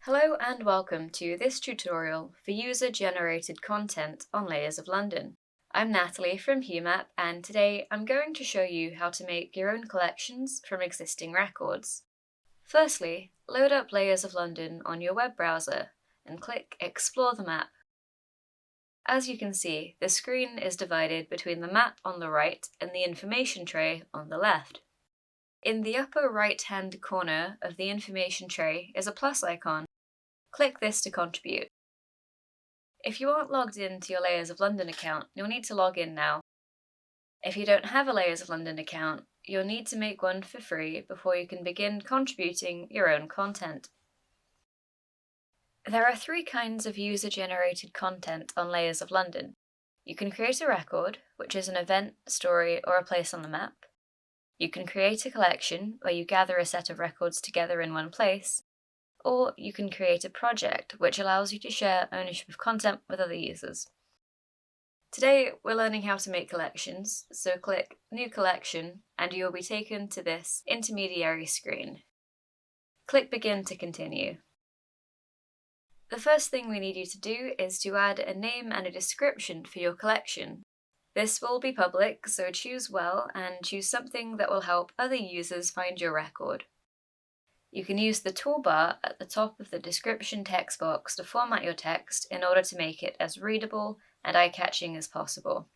Hello and welcome to this tutorial for user-generated content on Layers of London. I'm Natalie from Humap, and today I'm going to show you how to make your own collections from existing records. Firstly, load up Layers of London on your web browser and click Explore the map. As you can see, the screen is divided between the map on the right and the information tray on the left. In the upper right-hand corner of the information tray is a plus icon. Click this to contribute. If you aren't logged into your Layers of London account, you'll need to log in now. If you don't have a Layers of London account, you'll need to make one for free before you can begin contributing your own content. There are three kinds of user-generated content on Layers of London. You can create a record, which is an event, story, or a place on the map. You can create a collection, where you gather a set of records together in one place. Or you can create a project, which allows you to share ownership of content with other users. Today, we're learning how to make collections, so click New Collection, and you'll be taken to this intermediary screen. Click Begin to continue. The first thing we need you to do is to add a name and a description for your collection. This will be public, so choose well and choose something that will help other users find your record. You can use the toolbar at the top of the description text box to format your text in order to make it as readable and eye-catching as possible.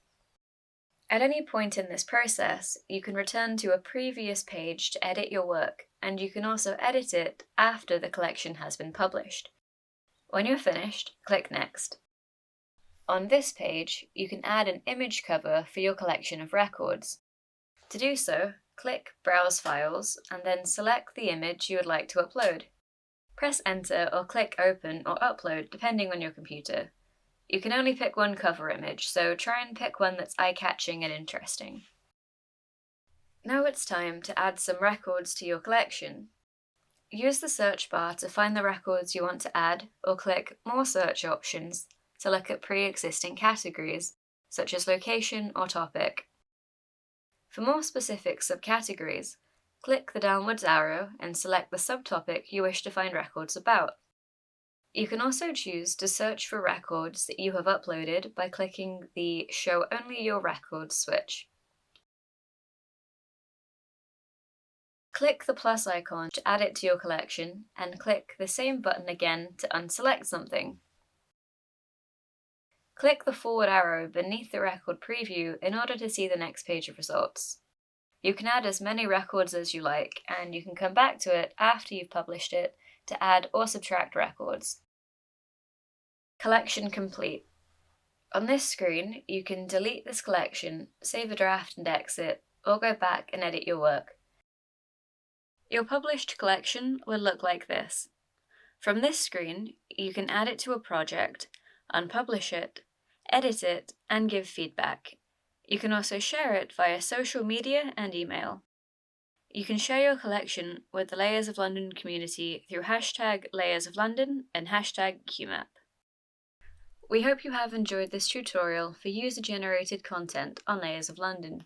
At any point in this process, you can return to a previous page to edit your work, and you can also edit it after the collection has been published. When you're finished, click Next. On this page, you can add an image cover for your collection of records. To do so, click Browse Files and then select the image you would like to upload. Press Enter or click Open or Upload depending on your computer. You can only pick one cover image, so try and pick one that's eye-catching and interesting. Now it's time to add some records to your collection. Use the search bar to find the records you want to add, or click More Search options to look at pre-existing categories, such as location or topic. For more specific subcategories, click the downwards arrow and select the subtopic you wish to find records about. You can also choose to search for records that you have uploaded by clicking the Show Only Your Records switch. Click the plus icon to add it to your collection, and click the same button again to unselect something. Click the forward arrow beneath the record preview in order to see the next page of results. You can add as many records as you like, and you can come back to it after you've published it to add or subtract records. Collection complete. On this screen, you can delete this collection, save a draft and exit, or go back and edit your work. Your published collection will look like this. From this screen, you can add it to a project, unpublish it, edit it, and give feedback. You can also share it via social media and email. You can share your collection with the Layers of London community through #LayersOfLondon and #Humap. We hope you have enjoyed this tutorial for user-generated content on Layers of London.